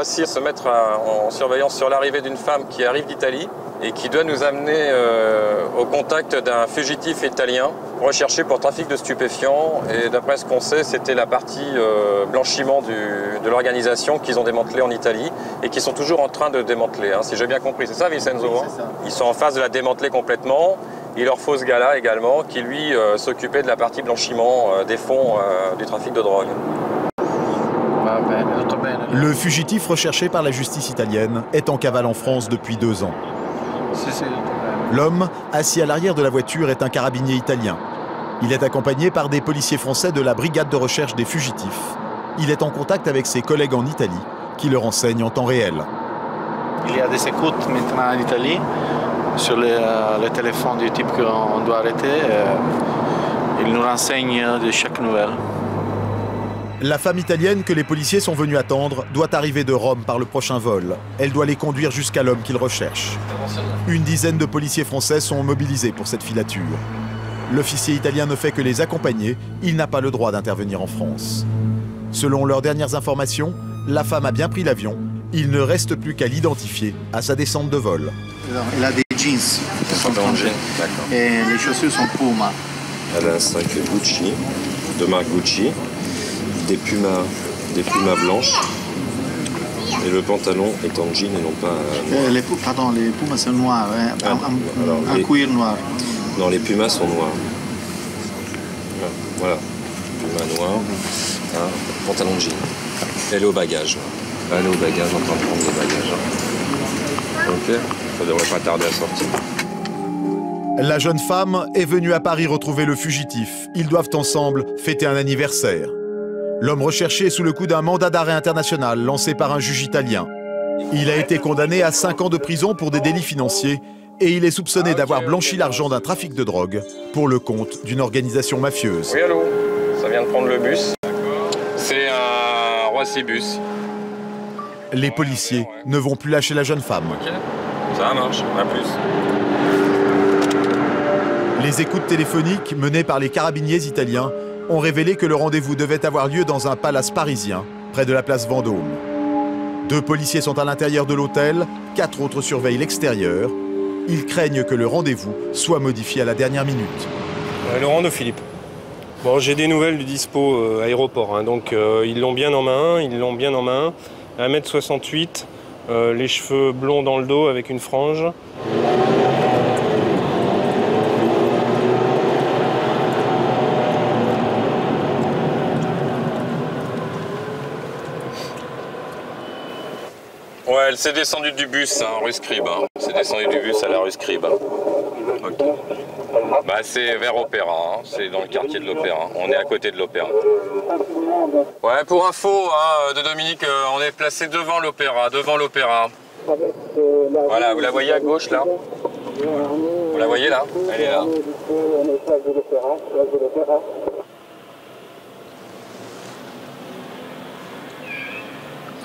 aussi se mettre en surveillance sur l'arrivée d'une femme qui arrive d'Italie et qui doit nous amener au contact d'un fugitif italien recherché pour trafic de stupéfiants. Et d'après ce qu'on sait, c'était la partie blanchiment de l'organisation qu'ils ont démantelée en Italie et qui sont toujours en train de démanteler, hein, si j'ai bien compris. C'est ça, Vincenzo? Oui, c'est ça. Ils sont en phase de la démanteler complètement. Il leur faut ce gars-là également qui, lui, s'occupait de la partie blanchiment des fonds du trafic de drogue. Le fugitif recherché par la justice italienne est en cavale en France depuis 2 ans. L'homme, assis à l'arrière de la voiture, est un carabinier italien. Il est accompagné par des policiers français de la brigade de recherche des fugitifs. Il est en contact avec ses collègues en Italie, qui le renseignent en temps réel. Il y a des écoutes maintenant en Italie sur le téléphone du type qu'on doit arrêter. Il nous renseigne de chaque nouvelle. La femme italienne que les policiers sont venus attendre doit arriver de Rome par le prochain vol. Elle doit les conduire jusqu'à l'homme qu'ils recherchent. Une dizaine de policiers français sont mobilisés pour cette filature. L'officier italien ne fait que les accompagner. Il n'a pas le droit d'intervenir en France. Selon leurs dernières informations, la femme a bien pris l'avion. Il ne reste plus qu'à l'identifier à sa descente de vol. Il a des jeans qui sont changés. Et les chaussures sont Puma. Elle a un sac Gucci, de marque Gucci. Des pumas blanches et le pantalon est en jean et non pas noir. Les pumas sont noirs, hein, un cuir noir. Non, les pumas sont noirs. Voilà, pumas noirs, pantalon de jean. Elle est au bagage. Elle est au bagage, en train de prendre les bagages. Ok, ça devrait pas tarder à sortir. La jeune femme est venue à Paris retrouver le fugitif. Ils doivent ensemble fêter un anniversaire. L'homme recherché est sous le coup d'un mandat d'arrêt international lancé par un juge italien. Il a été condamné à 5 ans de prison pour des délits financiers et il est soupçonné d'avoir blanchi l'argent d'un trafic de drogue pour le compte d'une organisation mafieuse. Oui, allô, ça vient de prendre le bus. C'est un Roissy-Bus. Les policiers ne vont plus lâcher la jeune femme. Ok, ça marche, à plus. Les écoutes téléphoniques menées par les carabiniers italiens ont révélé que le rendez-vous devait avoir lieu dans un palace parisien, près de la place Vendôme. 2 policiers sont à l'intérieur de l'hôtel, 4 autres surveillent l'extérieur. Ils craignent que le rendez-vous soit modifié à la dernière minute. Laurent de Philippe. Bon, j'ai des nouvelles du dispo aéroport, hein, donc ils l'ont bien en main, 1m68, les cheveux blonds dans le dos avec une frange. Ouais, elle s'est descendue du bus, hein, rue Scribe. Hein. C'est descendue du bus à la rue Scribe. Okay. Bah, c'est vers Opéra, hein. C'est dans le quartier de l'Opéra. On est à côté de l'Opéra. Ouais, pour info hein, de Dominique, on est placé devant l'Opéra, Voilà, vous la voyez à gauche là? Vous la voyez là? Elle est là.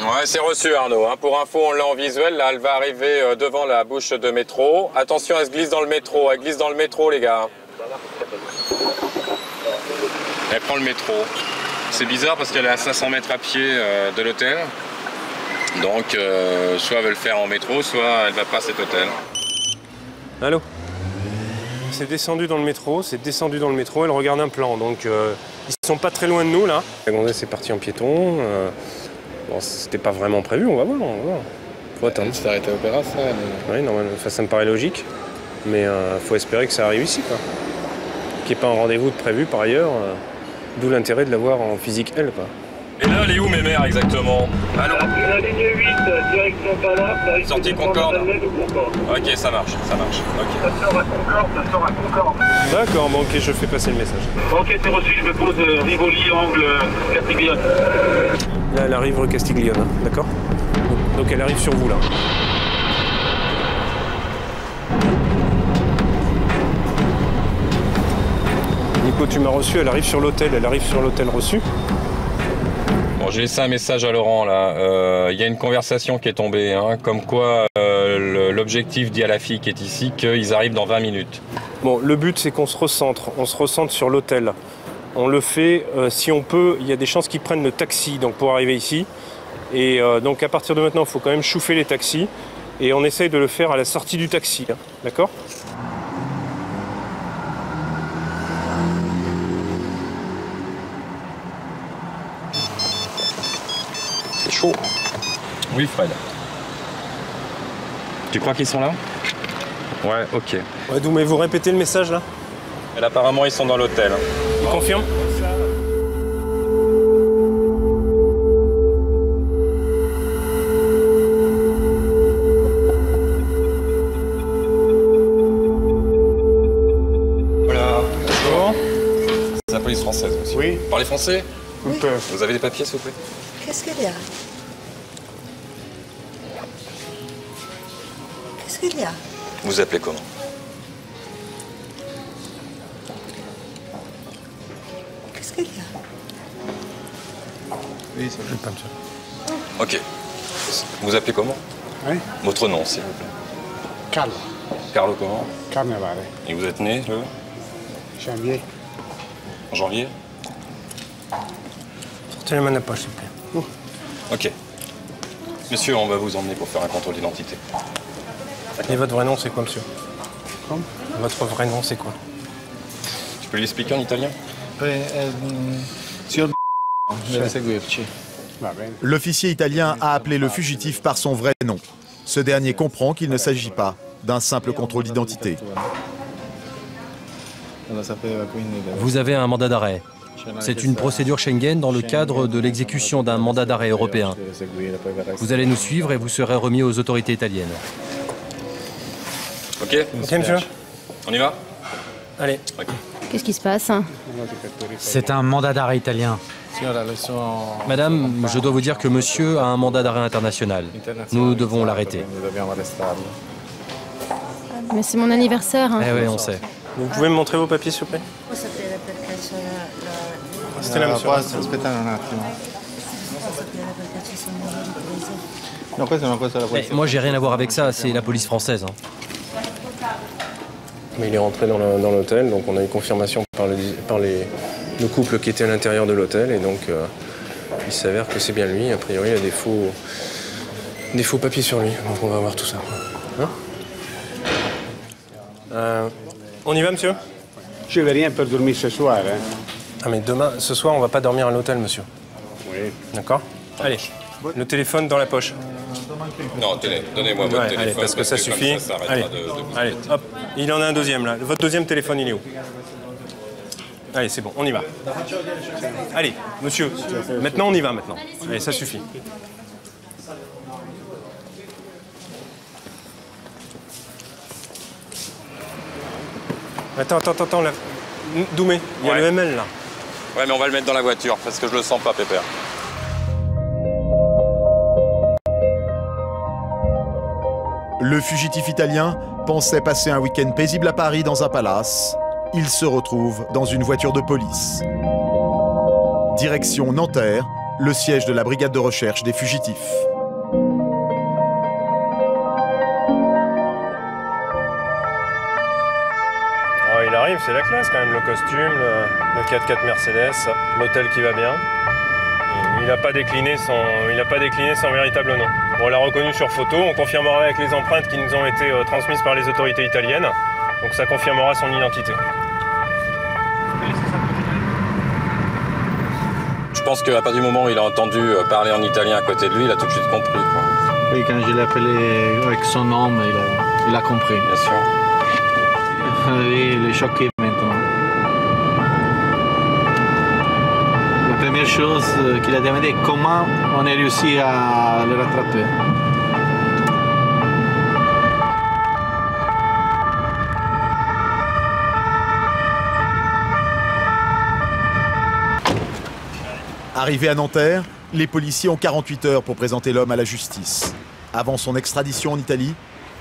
Ouais, c'est reçu Arnaud. Hein. Pour info, on l'a en visuel. Là, elle va arriver devant la bouche de métro. Attention, elle se glisse dans le métro. Elle glisse dans le métro, les gars. Elle prend le métro. C'est bizarre parce qu'elle est à 500 mètres à pied de l'hôtel. Donc, soit elle veut le faire en métro, soit elle va pas à cet hôtel. Allô? C'est descendu dans le métro, elle regarde un plan. Donc, ils sont pas très loin de nous, là. La gonzesse est partie en piéton. Bon, c'était pas vraiment prévu, on va voir. Faut attendre. C'est arrêté à l'Opéra, ça? Oui, normalement, ça me paraît logique. Mais faut espérer que ça arrive ici, quoi. Qu'il n'y ait pas un rendez-vous de prévu par ailleurs. D'où l'intérêt de l'avoir en physique, elle, quoi. Et là, elle est où, mes mères, exactement? Allô? La ligne 8, direction Palace. Sortie Concorde. Ok, ça marche. Okay. Ça sort à Concorde. D'accord, bon, ok, je fais passer le message. Ok, c'est reçu, je me pose Rivoli, angle Castiglione. Là, elle arrive rue Castiglione, hein, d'accord? Donc elle arrive sur vous, là. Nico, tu m'as reçu, elle arrive sur l'hôtel reçu. Bon, j'ai laissé un message à Laurent, là. Il y a une conversation qui est tombée, hein, comme quoi l'objectif dit à la fille qui est ici qu'ils arrivent dans 20 minutes. Bon, le but, c'est qu'on se recentre. On se recentre sur l'hôtel. On le fait, si on peut, il y a des chances qu'ils prennent le taxi donc pour arriver ici. Et donc à partir de maintenant, il faut quand même chauffer les taxis. Et on essaye de le faire à la sortie du taxi, hein. D'accord? C'est chaud. Oui, Fred. Tu crois qu'ils sont là? Ouais, ok. Ouais, mais vous répétez le message là? Et apparemment, ils sont dans l'hôtel. Tu confirmes? C'est la police française aussi. Oui. Vous parlez français? Un peu. Vous avez des papiers, s'il vous plaît? Qu'est-ce qu'il y a? Qu'est-ce qu'il y a? Vous appelez comment? Qu'est-ce qu'il y a? Oui, ça Je pas, monsieur. Ok. Vous appelez comment? Oui. Votre nom, s'il vous plaît. Carlo. Carlo comment? Carnevale. Et vous êtes né le Janvier. en janvier? Sortez les mains de la poche, s'il vous plaît. Ok. Monsieur, on va vous emmener pour faire un contrôle d'identité. Et votre vrai nom, c'est quoi, monsieur? Comme? Votre vrai nom, c'est quoi? Tu peux l'expliquer en italien? Signor deve seguirci. Va bene. L'officier italien a appelé le fugitif par son vrai nom. Ce dernier comprend qu'il ne s'agit pas d'un simple contrôle d'identité. Vous avez un mandat d'arrêt. C'est une procédure Schengen dans le cadre de l'exécution d'un mandat d'arrêt européen. Vous allez nous suivre et vous serez remis aux autorités italiennes. Ok. Ok, monsieur? On y va? Allez. Ok. Qu'est-ce qui se passe? C'est un mandat d'arrêt italien. Madame, je dois vous dire que monsieur a un mandat d'arrêt international. Nous devons l'arrêter. Mais c'est mon anniversaire. Hein. Eh oui, on sait. Vous pouvez me montrer vos papiers, s'il vous plaît? C'était là, monsieur. Aspettate un attimo. No, questa è una cosa della Eh, polizia. moi, j'ai rien à voir avec ça, c'est la police française. Hein. Mais il est rentré dans l'hôtel, donc on a eu confirmation par le couple qui était à l'intérieur de l'hôtel, et donc il s'avère que c'est bien lui. A priori, il y a des faux papiers sur lui, donc on va voir tout ça. Hein? On y va, monsieur? Je vais rien pour dormir ce soir. Hein. Ah, mais demain, ce soir, on va pas dormir à l'hôtel, monsieur. Oui. D'accord? Allez, le téléphone dans la poche. Non, donnez-moi votre Ouais, téléphone. allez, parce que ça comme suffit. Ça arrêtera Allez, de vous allez, hop. Il en a un deuxième, là. Votre deuxième téléphone, il est où? Allez, c'est bon, on y va. Allez, monsieur, maintenant on y va, maintenant. Allez, ça suffit. Attends, là. Doumé, il y a Ouais. le ML, là. Ouais, mais on va le mettre dans la voiture, parce que je le sens pas, Pépère. Le fugitif italien pensait passer un week-end paisible à Paris dans un palace. Il se retrouve dans une voiture de police. Direction Nanterre, le siège de la brigade de recherche des fugitifs. Oh, il arrive, c'est la classe quand même, le costume, le 4x4 Mercedes, l'hôtel qui va bien. Il n'a pas décliné son véritable nom. Bon, on l'a reconnu sur photo, on confirmera avec les empreintes qui nous ont été transmises par les autorités italiennes. Donc ça confirmera son identité. Je pense qu'à partir du moment où il a entendu parler en italien à côté de lui, il a tout de suite compris, quoi. Oui, quand je l'ai appelé avec son nom, il a compris. Bien sûr. Oui, il est choqué maintenant. La première chose qu'il a demandé, comment on a réussi à le rattraper. Arrivé à Nanterre, les policiers ont 48 heures pour présenter l'homme à la justice. Avant son extradition en Italie,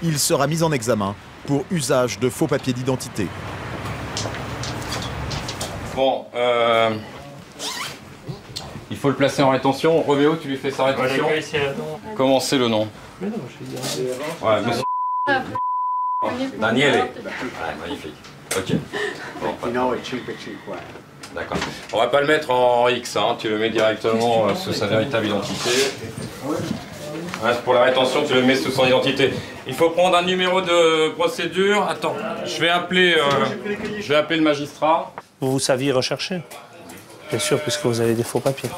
il sera mis en examen pour usage de faux papiers d'identité. Bon, il faut le placer en rétention. Roméo, tu lui fais sa rétention. Comment c'est le nom? Ouais, monsieur. Daniele. Ouais, magnifique. Ok. Bon, Fino alle 5:50. D'accord. On va pas le mettre en X, hein. Tu le mets directement sous sa véritable identité. Ouais, pour la rétention, tu le mets sous son identité. Il faut prendre un numéro de procédure. Attends, je vais appeler le magistrat. Vous saviez rechercher? Bien sûr, puisque vous avez des faux papiers.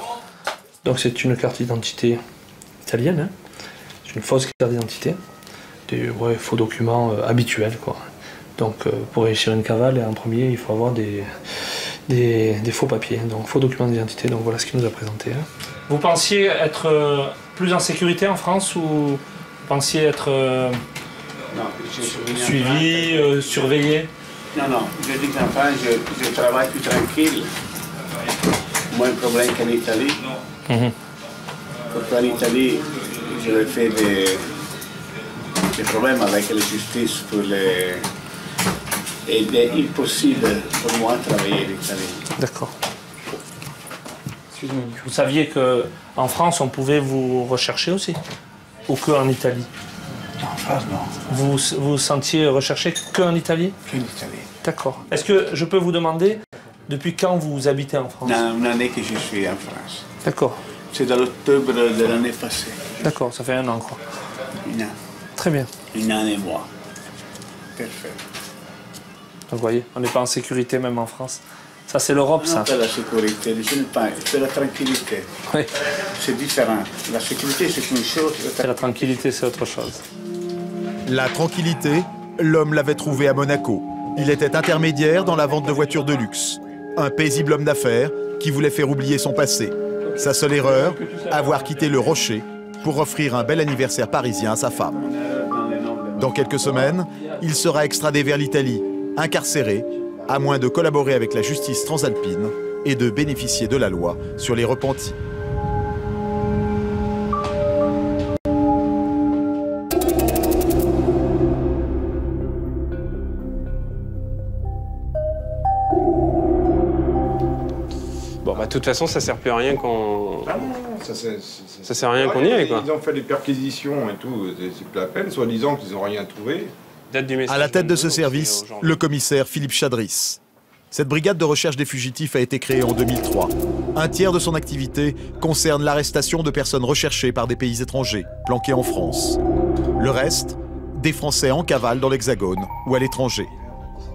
Donc c'est une carte d'identité italienne, hein. C'est une fausse carte d'identité. Des faux documents habituels, quoi. Donc pour réussir une cavale, en premier, il faut avoir des faux papiers, donc faux documents d'identité. Donc voilà ce qu'il nous a présenté. Hein. Vous pensiez être plus en sécurité en France ou vous pensiez être suivi, surveillé? Non, non, je dis qu'en France, je travaille plus tranquille. Moins de problèmes qu'en Italie. Parce qu'en Italie, j'avais fait des problèmes avec la justice pour les... Et il est impossible pour moi de travailler en Italie. D'accord. Vous saviez qu'en France, on pouvait vous rechercher aussi? Ou qu'en Italie? En France, non. Vous vous sentiez recherché qu'en Italie? Qu'en Italie. D'accord. Est-ce que je peux vous demander depuis quand vous habitez en France? Une année que je suis en France. D'accord. C'est dans l'octobre de l'année passée. D'accord, ça fait 1 an, quoi. 1 an. Très bien. 1 an et mois. Parfait. Vous voyez, on n'est pas en sécurité même en France. Ça, c'est l'Europe, ça. C'est la sécurité, c'est la tranquillité. Oui. C'est différent. La sécurité, c'est une chose. La tranquillité, c'est autre chose. La tranquillité, l'homme l'avait trouvé à Monaco. Il était intermédiaire dans la vente de voitures de luxe. Un paisible homme d'affaires qui voulait faire oublier son passé. Sa seule erreur, avoir quitté le Rocher pour offrir un bel anniversaire parisien à sa femme. Dans quelques semaines, il sera extradé vers l'Italie, incarcéré, à moins de collaborer avec la justice transalpine et de bénéficier de la loi sur les repentis. Bon, bah, de toute façon, ça sert plus à rien qu'on... Ah non, ça sert à rien qu'on y aille, quoi. Ils ont fait des perquisitions et tout, c'est plus la peine, soi-disant qu'ils n'ont rien trouvé. À la tête de ce service, le commissaire Philippe Chadris. Cette brigade de recherche des fugitifs a été créée en 2003. Un tiers de son activité concerne l'arrestation de personnes recherchées par des pays étrangers, planquées en France. Le reste, des Français en cavale dans l'Hexagone ou à l'étranger.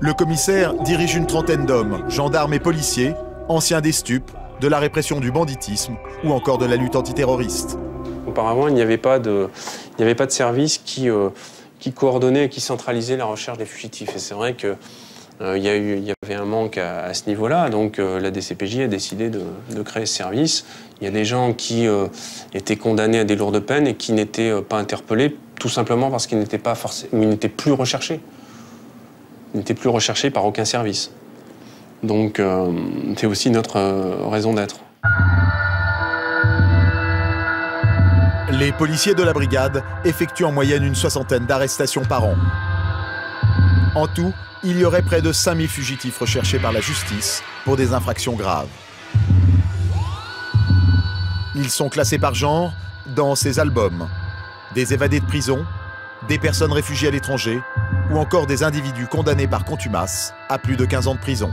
Le commissaire dirige une trentaine d'hommes, gendarmes et policiers, anciens des stupes, de la répression du banditisme ou encore de la lutte antiterroriste. Auparavant, il n'y avait pas de service qui coordonnait et qui centralisait la recherche des fugitifs. Et c'est vrai qu'il y avait un manque à ce niveau-là. Donc la DCPJ a décidé de créer ce service. Il y a des gens qui étaient condamnés à des lourdes peines et qui n'étaient pas interpellés, tout simplement parce qu'ils n'étaient pas forcément, ils n'étaient plus recherchés. Ils n'étaient plus recherchés par aucun service. Donc c'est aussi notre raison d'être. Les policiers de la brigade effectuent en moyenne une 60aine d'arrestations par an. En tout, il y aurait près de 5000 fugitifs recherchés par la justice pour des infractions graves. Ils sont classés par genre dans ces albums. Des évadés de prison, des personnes réfugiées à l'étranger ou encore des individus condamnés par contumace à plus de 15 ans de prison.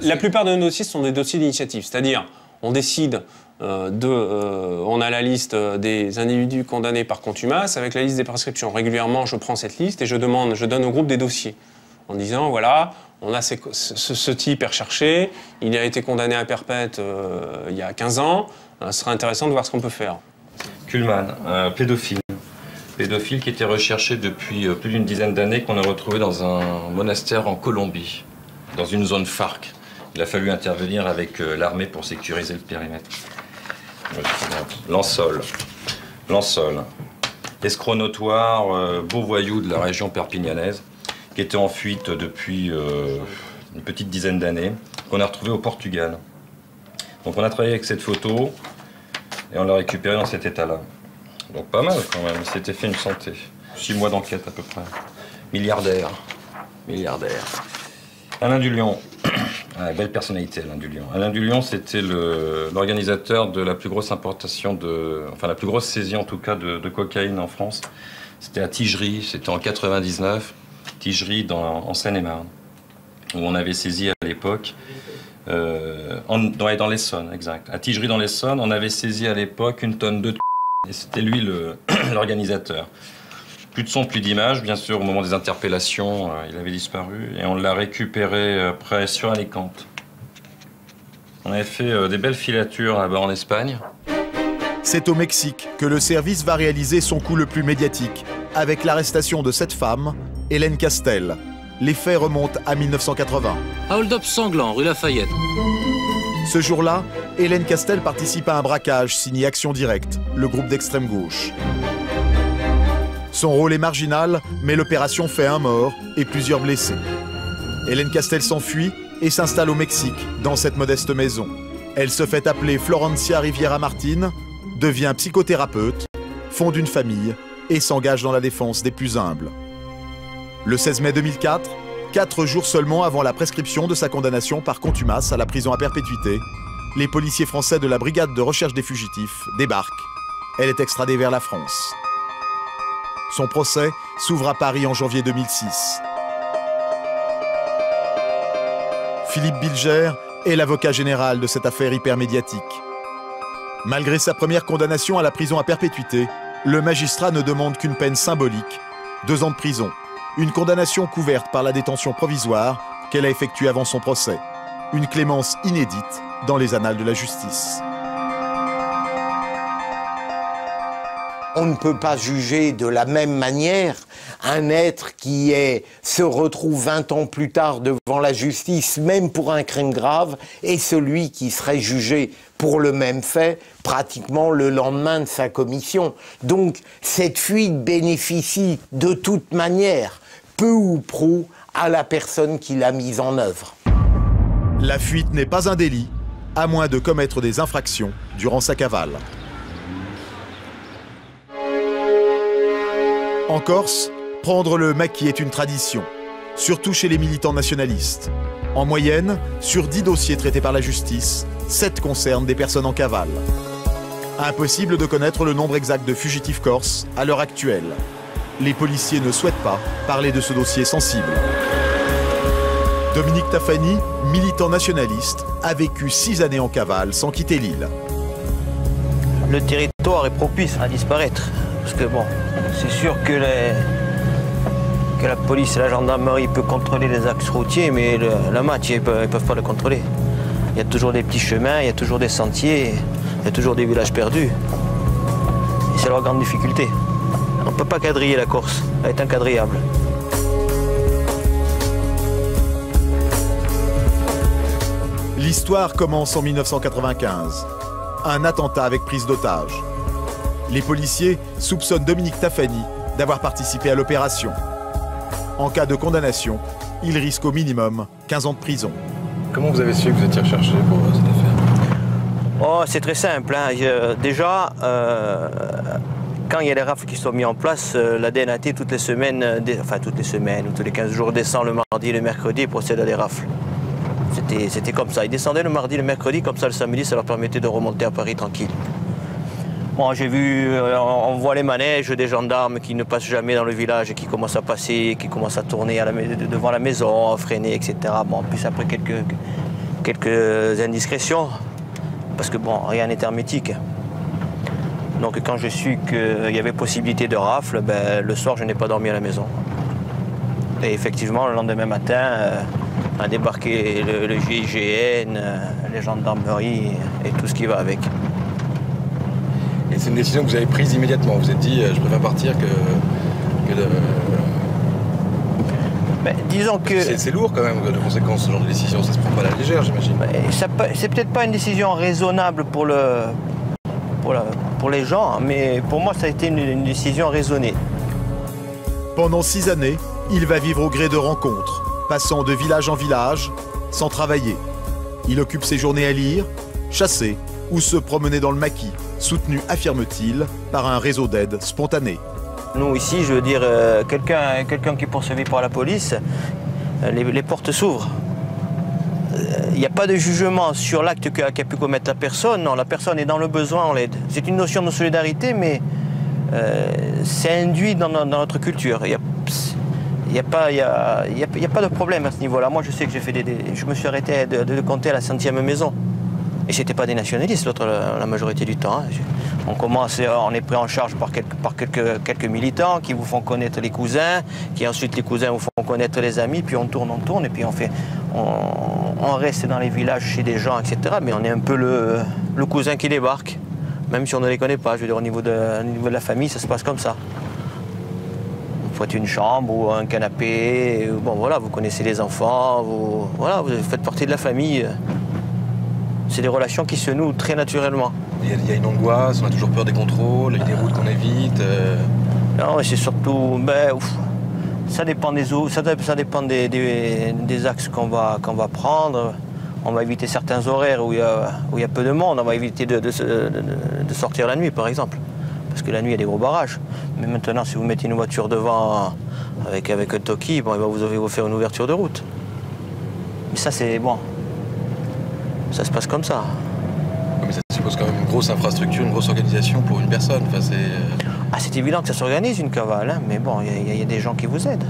La plupart de nos dossiers sont des dossiers d'initiative, c'est-à-dire on décide on a la liste des individus condamnés par contumace avec la liste des prescriptions. Régulièrement, je prends cette liste et je donne au groupe des dossiers en disant voilà, on a ce type est recherché, il a été condamné à perpète il y a 15 ans, ce serait intéressant de voir ce qu'on peut faire. Kuhlmann, un pédophile qui était recherché depuis plus d'une dizaine d'années, qu'on a retrouvé dans un monastère en Colombie, dans une zone FARC. Il a fallu intervenir avec l'armée pour sécuriser le périmètre. Lansol, escroc notoire, beau voyou de la région perpignanaise, qui était en fuite depuis une petite dizaine d'années, qu'on a retrouvé au Portugal. Donc on a travaillé avec cette photo et on l'a récupéré dans cet état-là. Donc pas mal quand même, il s'était fait une santé. 6 mois d'enquête à peu près. Milliardaire. Alain Dulion. Ah, belle personnalité, Alain Dulion. Alain Dulion, c'était l'organisateur de la plus grosse importation la plus grosse saisie en tout cas de cocaïne en France. C'était à Tigerie, c'était en 99, Tigerie en Seine-et-Marne, où on avait saisi à l'époque dans l'Essonne, exact. À Tigerie dans l'Essonne, on avait saisi à l'époque 1 tonne de et c'était lui l'organisateur. Plus de son, plus d'image, bien sûr, au moment des interpellations, il avait disparu et on l'a récupéré après sur Alicante. On avait fait des belles filatures là-bas en Espagne. C'est au Mexique que le service va réaliser son coup le plus médiatique, avec l'arrestation de cette femme, Hélène Castel. Les faits remontent à 1980. Hold-up sanglant, rue Lafayette. Ce jour-là, Hélène Castel participe à un braquage signé Action Directe, le groupe d'extrême gauche. Son rôle est marginal, mais l'opération fait un mort et plusieurs blessés. Hélène Castel s'enfuit et s'installe au Mexique, dans cette modeste maison. Elle se fait appeler Florencia Riviera Martin, devient psychothérapeute, fonde une famille et s'engage dans la défense des plus humbles. Le 16 mai 2004, 4 jours seulement avant la prescription de sa condamnation par contumace à la prison à perpétuité, les policiers français de la brigade de recherche des fugitifs débarquent. Elle est extradée vers la France. Son procès s'ouvre à Paris en janvier 2006. Philippe Bilger est l'avocat général de cette affaire hypermédiatique. Malgré sa première condamnation à la prison à perpétuité, le magistrat ne demande qu'une peine symbolique, 2 ans de prison, une condamnation couverte par la détention provisoire qu'elle a effectuée avant son procès, une clémence inédite dans les annales de la justice. On ne peut pas juger de la même manière un être qui se retrouve 20 ans plus tard devant la justice, même pour un crime grave, et celui qui serait jugé pour le même fait pratiquement le lendemain de sa commission. Donc cette fuite bénéficie de toute manière, peu ou prou, à la personne qui l'a mise en œuvre. La fuite n'est pas un délit, à moins de commettre des infractions durant sa cavale. En Corse, prendre le maquis est une tradition, surtout chez les militants nationalistes. En moyenne, sur 10 dossiers traités par la justice, 7 concernent des personnes en cavale. Impossible de connaître le nombre exact de fugitifs corses à l'heure actuelle. Les policiers ne souhaitent pas parler de ce dossier sensible. Dominique Tafani, militant nationaliste, a vécu 6 années en cavale sans quitter l'île. Le territoire est propice à disparaître. Parce que bon, c'est sûr que la police et la gendarmerie peuvent contrôler les axes routiers, mais la match, ils ne peuvent pas le contrôler. Il y a toujours des petits chemins, il y a toujours des sentiers, il y a toujours des villages perdus. Et c'est leur grande difficulté. On ne peut pas quadriller la Corse, elle est inquadrillable. L'histoire commence en 1995. Un attentat avec prise d'otage. Les policiers soupçonnent Dominique Tafani d'avoir participé à l'opération. En cas de condamnation, il risque au minimum 15 ans de prison. Comment vous avez su que vous étiez recherché pour cette affaire? Oh, c'est très simple. Hein. Déjà, quand il y a les rafles qui sont mis en place, la DNAT toutes les semaines, enfin toutes les semaines ou tous les 15 jours, descend le mardi et le mercredi et procède à des rafles. C'était comme ça. Ils descendaient le mardi et le mercredi, comme ça le samedi, ça leur permettait de remonter à Paris tranquille. Bon, j'ai vu, on voit les manèges des gendarmes qui ne passent jamais dans le village et qui commencent à passer, qui commencent à tourner devant la maison, à freiner, etc. Bon, en plus, après quelques indiscrétions, parce que bon, rien n'est hermétique. Donc quand je suis qu'il y avait possibilité de rafle, ben, le soir, je n'ai pas dormi à la maison. Et effectivement, le lendemain matin, on a débarqué le GIGN, les gendarmeries et tout ce qui va avec. Et c'est une décision que vous avez prise immédiatement. Vous vous êtes dit, je préfère partir que de... Ben, disons que... C'est lourd quand même, de conséquence, ce genre de décision. Ça se prend pas à la légère, j'imagine. Ben, c'est peut-être pas une décision raisonnable pour les gens, mais pour moi, ça a été une décision raisonnée. Pendant 6 années, il va vivre au gré de rencontres, passant de village en village, sans travailler. Il occupe ses journées à lire, chasser ou se promener dans le maquis, soutenu, affirme-t-il, par un réseau d'aide spontanée. Nous, ici, je veux dire, quelqu'un qui est poursuivi par la police, les portes s'ouvrent. Il n'y a pas de jugement sur l'acte qu'a pu commettre la personne. Non, la personne est dans le besoin, on l'aide. C'est une notion de solidarité, mais c'est induit dans notre culture. Il n'y a pas de problème à ce niveau-là. Moi, je sais que j'ai fait je me suis arrêté de compter à la 100e maison. Et ce n'était pas des nationalistes, la majorité du temps. Hein. On est pris en charge par quelques militants qui vous font connaître les cousins, qui ensuite les cousins vous font connaître les amis, puis on tourne, et puis on reste dans les villages chez des gens, etc. Mais on est un peu le cousin qui débarque, même si on ne les connaît pas. Je veux dire, au niveau de la famille, ça se passe comme ça. Vous faites une chambre ou un canapé, bon voilà, vous connaissez les enfants, vous faites partie de la famille. C'est des relations qui se nouent très naturellement. Il y a une angoisse, on a toujours peur des contrôles, des routes qu'on évite. Non, c'est surtout... ça dépend des eaux, ça dépend des axes qu'on va prendre. On va éviter certains horaires où il y a peu de monde. On va éviter de sortir la nuit, par exemple. Parce que la nuit, il y a des gros barrages. Mais maintenant, si vous mettez une voiture devant avec un toki, bon, vous allez vous faire une ouverture de route. Mais ça, c'est bon. Ça se passe comme ça. Mais ça suppose quand même une grosse infrastructure, une grosse organisation pour une personne. Enfin, c'est évident que ça s'organise, une cavale. Hein, mais bon, il y a des gens qui vous aident.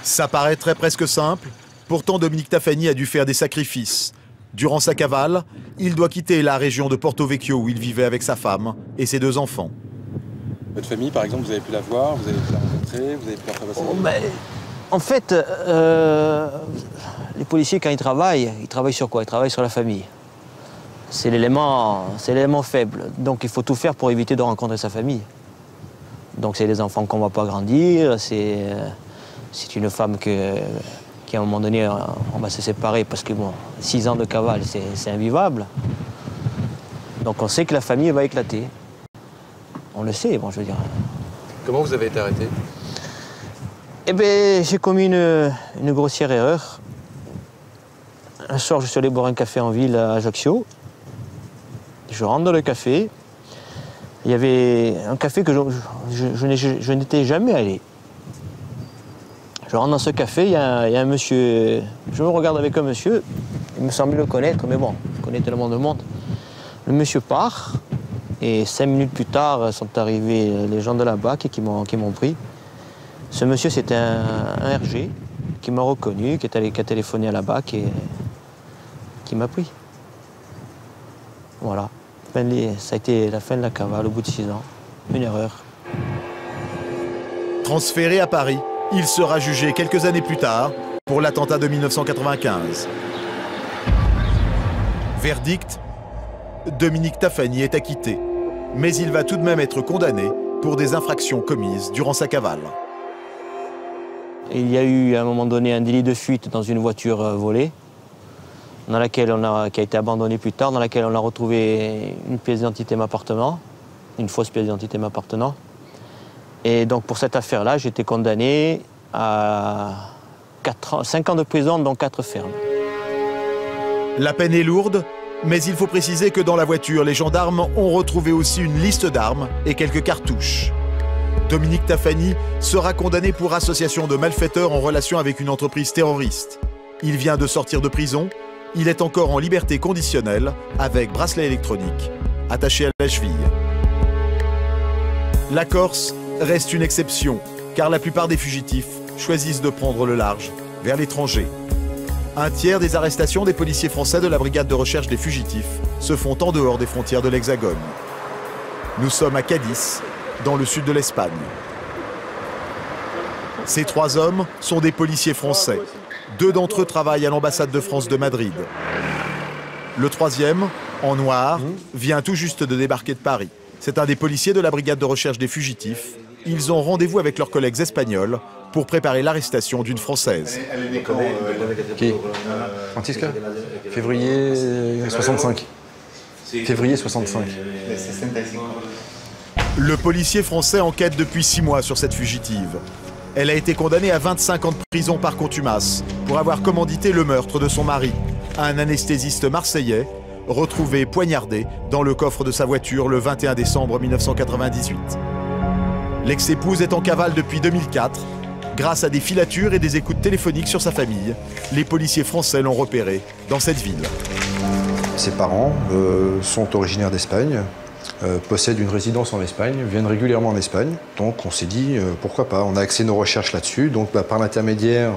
Ça paraîtrait presque simple. Pourtant, Dominique Tafani a dû faire des sacrifices. Durant sa cavale, il doit quitter la région de Porto Vecchio où il vivait avec sa femme et ses 2 enfants. Votre famille, par exemple, vous avez pu la voir, vous avez pu la rencontrer, vous avez pu la faire passer. En fait, les policiers, quand ils travaillent sur quoi? Ils travaillent sur la famille. C'est l'élément faible. Donc il faut tout faire pour éviter de rencontrer sa famille. Donc c'est des enfants qu'on ne va pas grandir, c'est une femme qui à un moment donné, on va se séparer parce que bon, 6 ans de cavale, c'est invivable. Donc on sait que la famille va éclater. On le sait, bon, je veux dire. Comment vous avez été arrêté? Eh bien, j'ai commis une grossière erreur. Un soir, je suis allé boire un café en ville à Ajaccio. Je rentre dans le café. Il y avait un café que je n'étais jamais allé. Je rentre dans ce café, il y a un monsieur. Je me regarde avec un monsieur. Il me semble le connaître, mais bon, je connais tellement de monde. Le monsieur part, et 5 minutes plus tard sont arrivés les gens de la BAC qui m'ont pris. Ce monsieur, c'était un RG qui m'a reconnu, qui a téléphoné à la BAC et qui m'a pris. Voilà. Ça a été la fin de la cavale au bout de 6 ans. Une erreur. Transféré à Paris, il sera jugé quelques années plus tard pour l'attentat de 1995. Verdict, Dominique Tafani est acquitté, mais il va tout de même être condamné pour des infractions commises durant sa cavale. Il y a eu à un moment donné un délit de fuite dans une voiture volée, dans laquelle qui a été abandonnée plus tard, dans laquelle on a retrouvé une pièce d'identité m'appartenant, une fausse pièce d'identité m'appartenant. Et donc pour cette affaire-là, j'ai été condamné à 5 ans de prison, dont 4 fermes. La peine est lourde, mais il faut préciser que dans la voiture, les gendarmes ont retrouvé aussi une liste d'armes et quelques cartouches. Dominique Tafani sera condamné pour association de malfaiteurs en relation avec une entreprise terroriste. Il vient de sortir de prison, il est encore en liberté conditionnelle avec bracelet électronique attaché à la cheville. La Corse reste une exception, car la plupart des fugitifs choisissent de prendre le large, vers l'étranger. Un tiers des arrestations des policiers français de la brigade de recherche des fugitifs se font en dehors des frontières de l'Hexagone. Nous sommes à Cadiz, dans le sud de l'Espagne. Ces 3 hommes sont des policiers français. 2 d'entre eux travaillent à l'ambassade de France de Madrid. Le 3e, en noir, vient tout juste de débarquer de Paris. C'est un des policiers de la brigade de recherche des fugitifs. Ils ont rendez-vous avec leurs collègues espagnols pour préparer l'arrestation d'une Française. Qui? Francisca? Février 65. Février 65. Le policier français enquête depuis 6 mois sur cette fugitive. Elle a été condamnée à 25 ans de prison par contumace pour avoir commandité le meurtre de son mari, un anesthésiste marseillais, retrouvé poignardé dans le coffre de sa voiture le 21 décembre 1998. L'ex-épouse est en cavale depuis 2004. Grâce à des filatures et des écoutes téléphoniques sur sa famille, les policiers français l'ont repérée dans cette ville. Ses parents sont originaires d'Espagne. possède une résidence en Espagne, viennent régulièrement en Espagne. Donc on s'est dit, pourquoi pas, on a axé nos recherches là-dessus. Donc par l'intermédiaire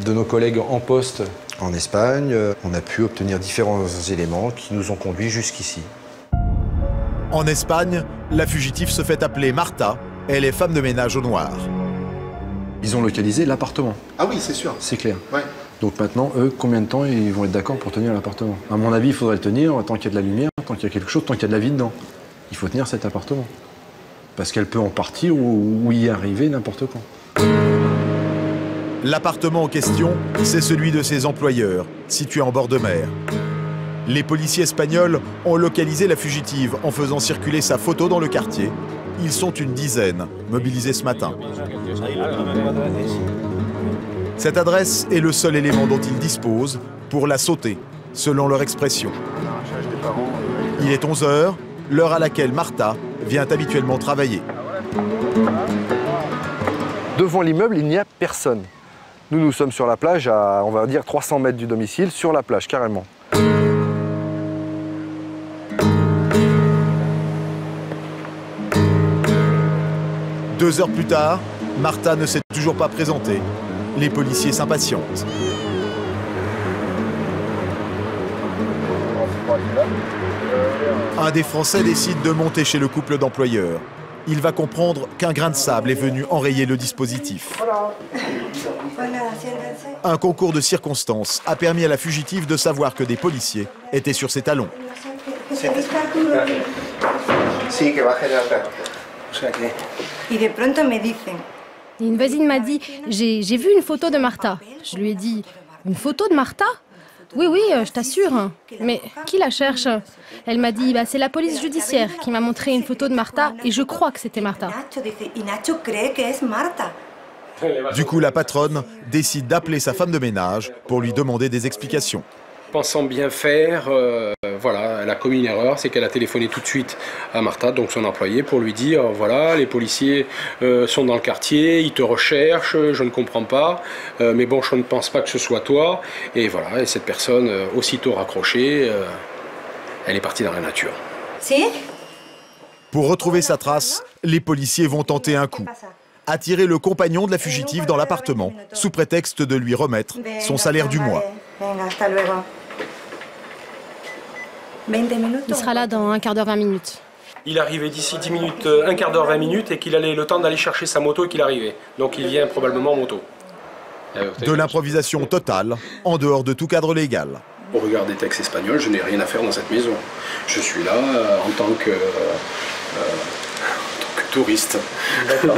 de nos collègues en poste en Espagne, on a pu obtenir différents éléments qui nous ont conduits jusqu'ici. En Espagne, la fugitive se fait appeler Marta. Elle est femme de ménage au noir. Ils ont localisé l'appartement. Ah oui, c'est sûr. C'est clair. Ouais. Donc maintenant, eux, combien de temps ils vont être d'accord pour tenir l'appartement? À mon avis, il faudrait le tenir tant qu'il y a de la lumière, tant qu'il y a quelque chose, tant qu'il y a de la vie dedans. Il faut tenir cet appartement. Parce qu'elle peut en partir ou y arriver n'importe quand. L'appartement en question, c'est celui de ses employeurs, situé en bord de mer. Les policiers espagnols ont localisé la fugitive en faisant circuler sa photo dans le quartier. Ils sont une dizaine, mobilisés ce matin. Cette adresse est le seul élément dont ils disposent pour la sauter, selon leur expression. Il est 11 h, l'heure à laquelle Marta vient habituellement travailler. Devant l'immeuble, il n'y a personne. Nous sommes sur la plage à, on va dire, 300 mètres du domicile, sur la plage, carrément. Deux heures plus tard, Marta ne s'est toujours pas présentée. Les policiers s'impatientent. Un des Français décide de monter chez le couple d'employeurs. Il va comprendre qu'un grain de sable est venu enrayer le dispositif. Un concours de circonstances a permis à la fugitive de savoir que des policiers étaient sur ses talons. Et une voisine m'a dit, j'ai vu une photo de Marta. Je lui ai dit, une photo de Marta? Oui, oui, je t'assure. Mais qui la cherche? Elle m'a dit, c'est la police judiciaire qui m'a montré une photo de Marta et je crois que c'était Marta. Du coup, la patronne décide d'appeler sa femme de ménage pour lui demander des explications. Pensant bien faire, voilà, elle a commis une erreur, c'est qu'elle a téléphoné tout de suite à Marta, donc son employé, pour lui dire, voilà, les policiers sont dans le quartier, ils te recherchent, je ne comprends pas, mais bon, je ne pense pas que ce soit toi. Et voilà, et cette personne, aussitôt raccrochée, elle est partie dans la nature. Pour retrouver sa trace, les policiers vont tenter un coup. Attirer le compagnon de la fugitive dans l'appartement, sous prétexte de lui remettre son salaire du mois. Il sera là dans un quart d'heure, 20 minutes. Il arrivait d'ici 10 minutes, un quart d'heure, 20 minutes, et qu'il allait le temps d'aller chercher sa moto et qu'il arrivait. Donc il vient probablement en moto. De l'improvisation totale, en dehors de tout cadre légal. Au regard des textes espagnols, je n'ai rien à faire dans cette maison. Je suis là en tant que touriste. D'accord.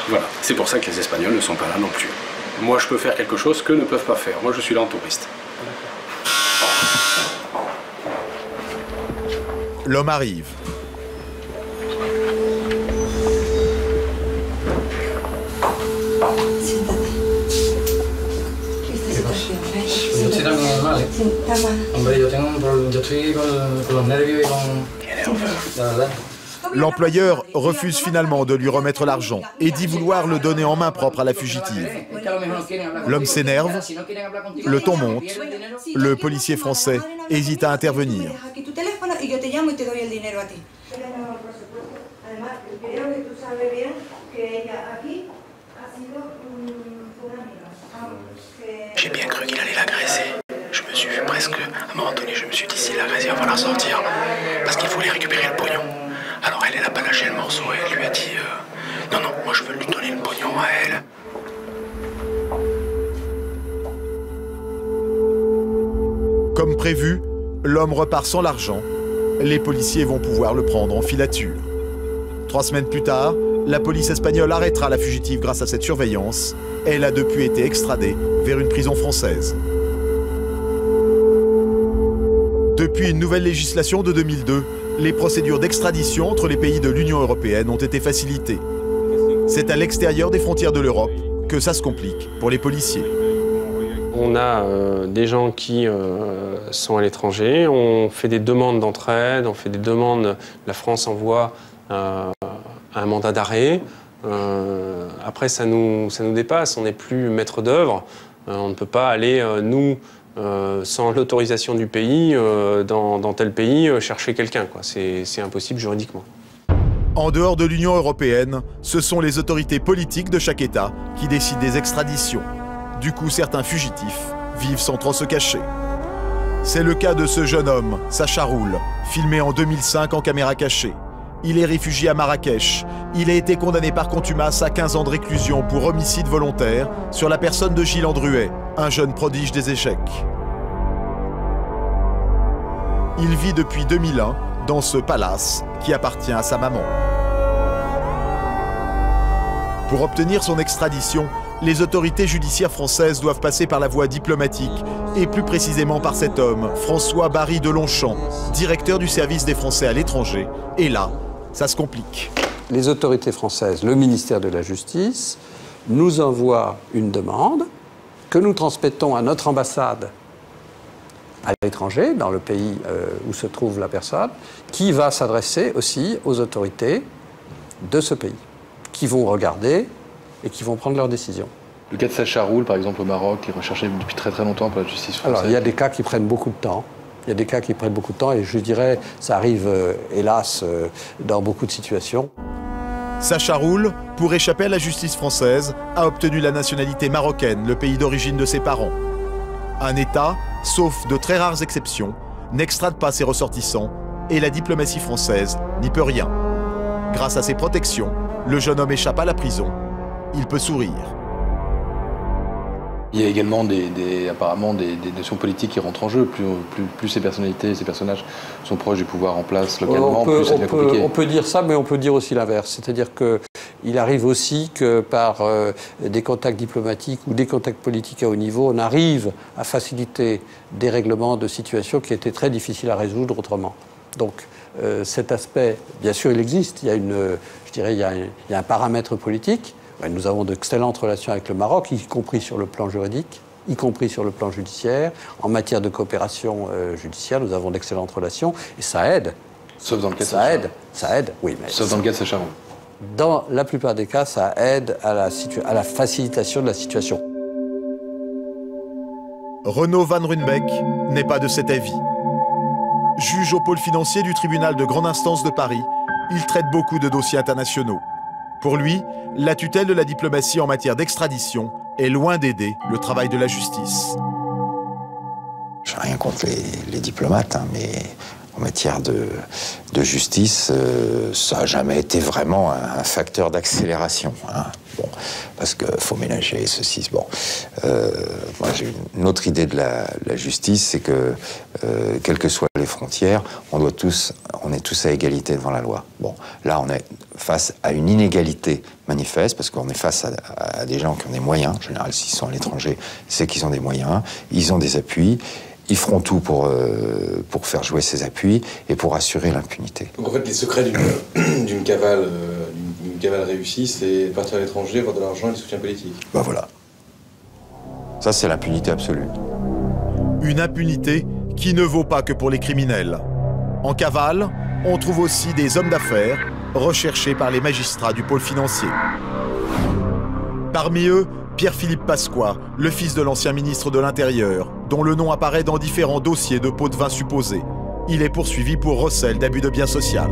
Voilà, c'est pour ça que les Espagnols ne sont pas là non plus. Moi, je peux faire quelque chose qu'eux ne peuvent pas faire. Moi, je suis là en touriste. L'homme arrive. L'employeur refuse finalement de lui remettre l'argent et dit vouloir le donner en main propre à la fugitive. L'homme s'énerve, le ton monte, le policier français hésite à intervenir. J'ai bien cru qu'il allait l'agresser. Je me suis vu presque, à un moment donné, je me suis dit s'il l'agresse, il va falloir sortir. Parce qu'il voulait récupérer le pognon. Alors elle a pas lâché le morceau et elle lui a dit non, non, moi je veux lui donner le pognon à elle. Comme prévu, l'homme repart sans l'argent. Les policiers vont pouvoir le prendre en filature. 3 semaines plus tard, la police espagnole arrêtera la fugitive grâce à cette surveillance. Elle a depuis été extradée vers une prison française. Depuis une nouvelle législation de 2002, les procédures d'extradition entre les pays de l'Union européenne ont été facilitées. C'est à l'extérieur des frontières de l'Europe que ça se complique pour les policiers. On a des gens qui sont à l'étranger, on fait des demandes d'entraide, on fait des demandes, la France envoie un mandat d'arrêt. Après, ça nous dépasse, on n'est plus maître d'œuvre. On ne peut pas aller, nous, sans l'autorisation du pays, dans tel pays, chercher quelqu'un, quoi. C'est impossible juridiquement. En dehors de l'Union européenne, ce sont les autorités politiques de chaque État qui décident des extraditions. Du coup, certains fugitifs vivent sans trop se cacher. C'est le cas de ce jeune homme, Sacha Roul, filmé en 2005 en caméra cachée. Il est réfugié à Marrakech. Il a été condamné par contumace à 15 ans de réclusion pour homicide volontaire sur la personne de Gilles Andruet, un jeune prodige des échecs. Il vit depuis 2001 dans ce palace qui appartient à sa maman. Pour obtenir son extradition, les autorités judiciaires françaises doivent passer par la voie diplomatique, et plus précisément par cet homme, François Barry de Longchamp, directeur du service des Français à l'étranger. Et là, ça se complique. Les autorités françaises, le ministère de la Justice, nous envoient une demande que nous transmettons à notre ambassade à l'étranger, dans le pays où se trouve la personne, qui va s'adresser aussi aux autorités de ce pays, qui vont regarder et qui vont prendre leurs décisions. Le cas de Sacha Roul, par exemple, au Maroc, qui est recherché depuis très très longtemps par la justice française. Alors, il y a des cas qui prennent beaucoup de temps. Il y a des cas qui prennent beaucoup de temps et je dirais, ça arrive, hélas, dans beaucoup de situations. Sacha Roul, pour échapper à la justice française, a obtenu la nationalité marocaine, le pays d'origine de ses parents. Un État, sauf de très rares exceptions, n'extrade pas ses ressortissants et la diplomatie française n'y peut rien. Grâce à ses protections, le jeune homme échappe à la prison. Il peut sourire. Il y a également apparemment des notions politiques qui rentrent en jeu. Plus ces personnalités, ces personnages sont proches du pouvoir en place localement, plus ça devient compliqué. On peut dire ça, mais on peut dire aussi l'inverse. C'est-à-dire qu'il arrive aussi que par des contacts diplomatiques ou des contacts politiques à haut niveau, on arrive à faciliter des règlements de situations qui étaient très difficiles à résoudre autrement. Donc cet aspect, bien sûr, il existe. Il y a un paramètre politique. Nous avons d'excellentes relations avec le Maroc, y compris sur le plan juridique, y compris sur le plan judiciaire. En matière de coopération judiciaire, nous avons d'excellentes relations et ça aide. Sauf dans le cas de Sacha Roul. Ça aide, oui. Mais sauf dans le cas de Sacha Roul. Dans la plupart des cas, ça aide à la facilitation de la situation. Renaud Van Runbeck n'est pas de cet avis. Juge au pôle financier du tribunal de grande instance de Paris, il traite beaucoup de dossiers internationaux. Pour lui, la tutelle de la diplomatie en matière d'extradition est loin d'aider le travail de la justice. J'ai rien contre les diplomates, mais en matière de justice, ça n'a jamais été vraiment un facteur d'accélération. Bon, parce qu'il faut ménager ceci. Bon, moi j'ai une autre idée de la justice, c'est que quelles que soient les frontières, on est tous à égalité devant la loi. Bon, là on est face à une inégalité manifeste, parce qu'on est face à des gens qui ont des moyens. En général, s'ils sont à l'étranger, c'est qu'ils ont des moyens, ils ont des appuis. Ils feront tout pour faire jouer ces appuis et pour assurer l'impunité. Donc en fait, les secrets d'une cavale réussie, c'est partir à l'étranger, avoir de l'argent et du soutien politique. Ben voilà. Ça, c'est l'impunité absolue. Une impunité qui ne vaut pas que pour les criminels. En cavale, on trouve aussi des hommes d'affaires recherchés par les magistrats du pôle financier. Parmi eux, Pierre-Philippe Pasqua, le fils de l'ancien ministre de l'Intérieur, dont le nom apparaît dans différents dossiers de pots de vin supposés. Il est poursuivi pour recel d'abus de biens sociaux.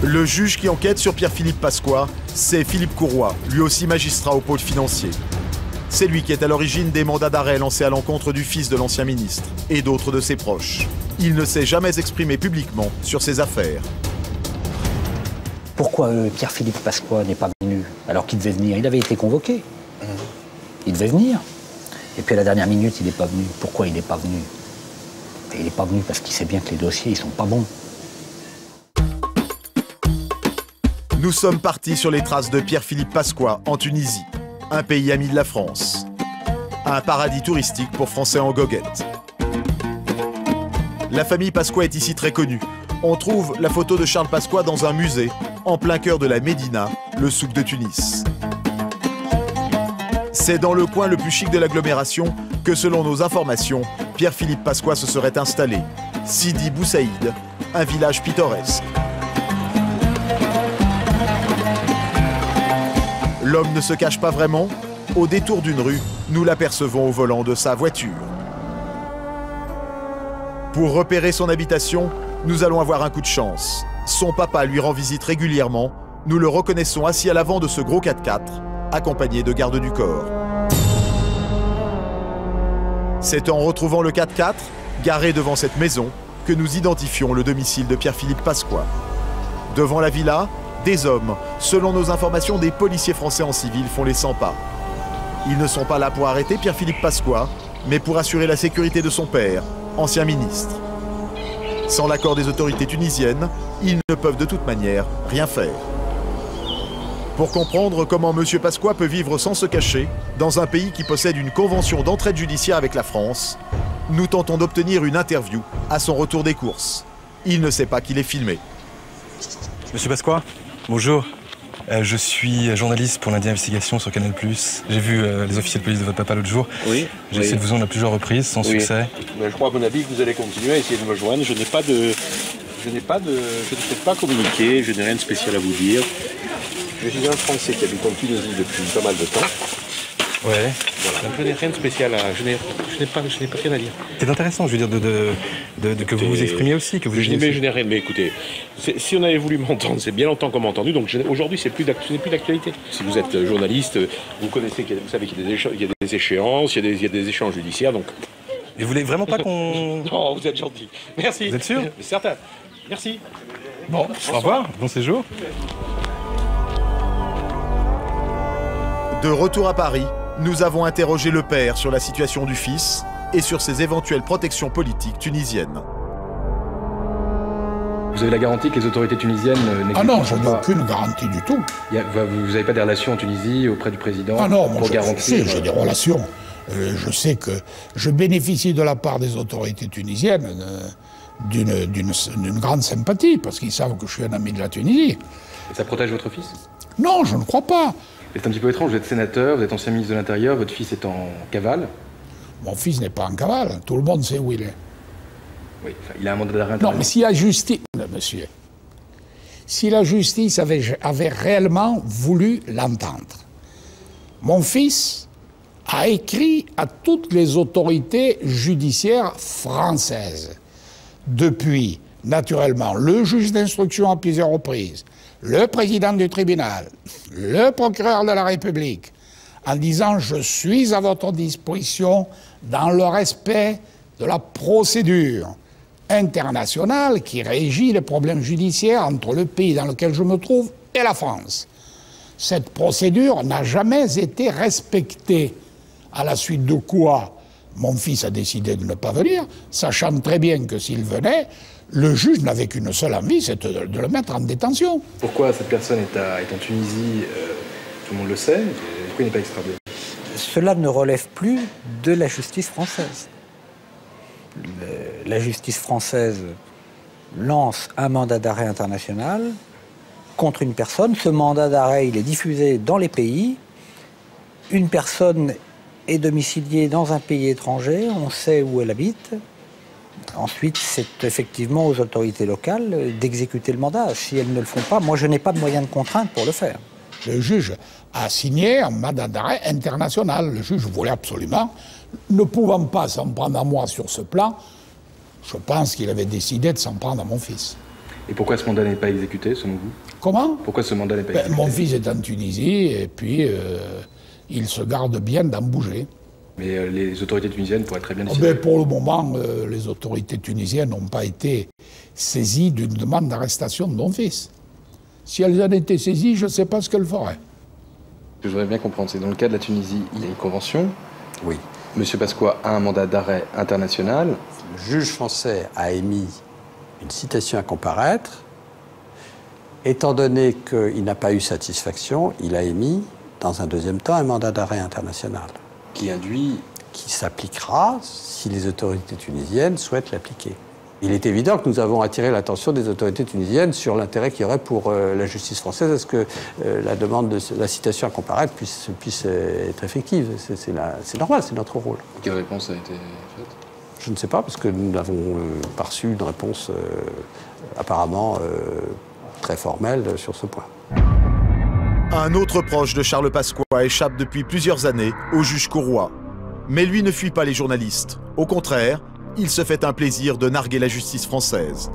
Le juge qui enquête sur Pierre-Philippe Pasqua, c'est Philippe Courroy, lui aussi magistrat au pôle financier. C'est lui qui est à l'origine des mandats d'arrêt lancés à l'encontre du fils de l'ancien ministre et d'autres de ses proches. Il ne s'est jamais exprimé publiquement sur ses affaires. Pourquoi Pierre-Philippe Pasqua n'est pas venu alors qu'il devait venir? Il avait été convoqué. Il devait venir. Et puis à la dernière minute, il n'est pas venu. Pourquoi il n'est pas venu? Et il n'est pas venu parce qu'il sait bien que les dossiers, ils sont pas bons. Nous sommes partis sur les traces de Pierre-Philippe Pasqua en Tunisie, un pays ami de la France. Un paradis touristique pour Français en goguette. La famille Pasqua est ici très connue. On trouve la photo de Charles Pasqua dans un musée, en plein cœur de la Médina, le souk de Tunis. C'est dans le coin le plus chic de l'agglomération que, selon nos informations, Pierre-Philippe Pasqua se serait installé. Sidi Bou Saïd, un village pittoresque. L'homme ne se cache pas vraiment. Au détour d'une rue, nous l'apercevons au volant de sa voiture. Pour repérer son habitation, nous allons avoir un coup de chance. Son papa lui rend visite régulièrement. Nous le reconnaissons assis à l'avant de ce gros 4x4, accompagné de gardes du corps. C'est en retrouvant le 4x4, garé devant cette maison, que nous identifions le domicile de Pierre-Philippe Pasqua. Devant la villa, des hommes, selon nos informations, des policiers français en civil font les 100 pas. Ils ne sont pas là pour arrêter Pierre-Philippe Pasqua, mais pour assurer la sécurité de son père, ancien ministre. Sans l'accord des autorités tunisiennes, ils ne peuvent de toute manière rien faire. Pour comprendre comment M. Pasqua peut vivre sans se cacher, dans un pays qui possède une convention d'entraide judiciaire avec la France, nous tentons d'obtenir une interview à son retour des courses. Il ne sait pas qu'il est filmé. Monsieur Pasqua, bonjour. Je suis journaliste pour lundi Investigation sur Canal+. J'ai vu les officiers de police de votre papa l'autre jour. Oui. J'ai essayé de vous joindre à plusieurs reprises, sans succès. Mais je crois à mon avis que vous allez continuer à essayer de me joindre. Je ne sais pas communiquer, je n'ai rien de spécial à vous dire. Je suis un Français qui habite en Tunisie depuis pas mal de temps. Ouais. Voilà. Donc je n'ai rien de spécial à... Je n'ai pas rien à dire. C'est intéressant, je veux dire, que vous vous exprimiez aussi, que vous... Je n'ai rien, mais écoutez, si on avait voulu m'entendre, c'est bien longtemps qu'on m'a entendu, donc aujourd'hui ce n'est plus d'actualité. Si vous êtes journaliste, vous connaissez, vous savez qu'il y a des échéances, il y a des échanges judiciaires, donc... Et vous voulez vraiment pas qu'on... Non, vous êtes gentil. Merci. Vous êtes sûr? Certain. Merci. Bon, au revoir, bon séjour. De retour à Paris, nous avons interrogé le père sur la situation du fils et sur ses éventuelles protections politiques tunisiennes. Vous avez la garantie que les autorités tunisiennes Ah non, je n'ai aucune garantie du tout. Vous n'avez pas des relations en Tunisie auprès du président? Ah non, moi pour garantir... j'ai des relations. Je sais que je bénéficie de la part des autorités tunisiennes d'une grande sympathie, parce qu'ils savent que je suis un ami de la Tunisie. Et ça protège votre fils? Non, je ne crois pas. C'est un petit peu étrange, vous êtes sénateur, vous êtes ancien ministre de l'Intérieur, votre fils est en cavale. Mon fils n'est pas en cavale, tout le monde sait où il est. Oui, enfin, il a un mandat d'arrêt international. Non, mais si la justice... Monsieur, si la justice avait réellement voulu l'entendre, mon fils a écrit à toutes les autorités judiciaires françaises, depuis, naturellement, le juge d'instruction à plusieurs reprises, le président du tribunal, le procureur de la République, en disant « je suis à votre disposition dans le respect de la procédure internationale qui régit les problèmes judiciaires entre le pays dans lequel je me trouve et la France ». Cette procédure n'a jamais été respectée, à la suite de quoi mon fils a décidé de ne pas venir, sachant très bien que s'il venait, le juge n'avait qu'une seule envie, c'est de le mettre en détention. Pourquoi cette personne est en Tunisie, tout le monde le sait, pourquoi il n'est pas extradé? Cela ne relève plus de la justice française. La justice française lance un mandat d'arrêt international contre une personne. Ce mandat d'arrêt, il est diffusé dans les pays. Une personne est domiciliée dans un pays étranger, on sait où elle habite. Ensuite, c'est effectivement aux autorités locales d'exécuter le mandat. Si elles ne le font pas, moi je n'ai pas de moyen de contrainte pour le faire. Le juge a signé un mandat d'arrêt international. Le juge voulait absolument, ne pouvant pas s'en prendre à moi sur ce plan, je pense qu'il avait décidé de s'en prendre à mon fils. Et pourquoi ce mandat n'est pas exécuté, selon vous? Comment? Pourquoi ce mandat n'est pas exécuté? Mon fils est en Tunisie et puis il se garde bien d'en bouger. Mais les autorités tunisiennes pourraient très bien décider. Pour le moment, les autorités tunisiennes n'ont pas été saisies d'une demande d'arrestation de mon fils. Si elles en étaient saisies, je ne sais pas ce qu'elles feraient. Ce que je voudrais bien comprendre, c'est que dans le cas de la Tunisie, il y a une convention. Oui. Monsieur Pasqua a un mandat d'arrêt international. Le juge français a émis une citation à comparaître. Étant donné qu'il n'a pas eu satisfaction, il a émis, dans un deuxième temps, un mandat d'arrêt international. Qui s'appliquera si les autorités tunisiennes souhaitent l'appliquer. Il est évident que nous avons attiré l'attention des autorités tunisiennes sur l'intérêt qu'il y aurait pour la justice française à ce que la demande de la citation à comparaître puisse être effective. C'est normal, c'est notre rôle. Quelle réponse a été faite? Je ne sais pas, parce que nous n'avons pas reçu une réponse apparemment très formelle sur ce point. Un autre proche de Charles Pasqua échappe depuis plusieurs années au juge Courroy. Mais lui ne fuit pas les journalistes. Au contraire, il se fait un plaisir de narguer la justice française.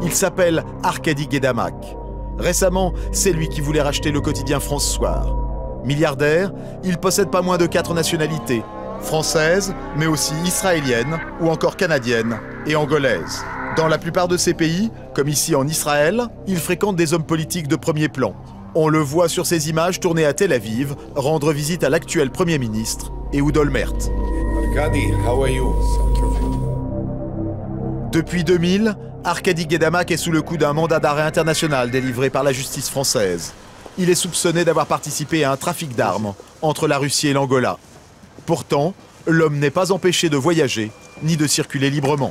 Il s'appelle Arkady Guédamac. Récemment, c'est lui qui voulait racheter le quotidien France Soir. Milliardaire, il possède pas moins de 4 nationalités, françaises, mais aussi israéliennes ou encore canadiennes et angolaises. Dans la plupart de ces pays, comme ici en Israël, il fréquente des hommes politiques de premier plan. On le voit sur ces images tournées à Tel Aviv, rendre visite à l'actuel Premier ministre, Ehud Olmert. Arkady, how are you? Depuis 2000, Arkady Guédamac est sous le coup d'un mandat d'arrêt international délivré par la justice française. Il est soupçonné d'avoir participé à un trafic d'armes entre la Russie et l'Angola. Pourtant, l'homme n'est pas empêché de voyager ni de circuler librement.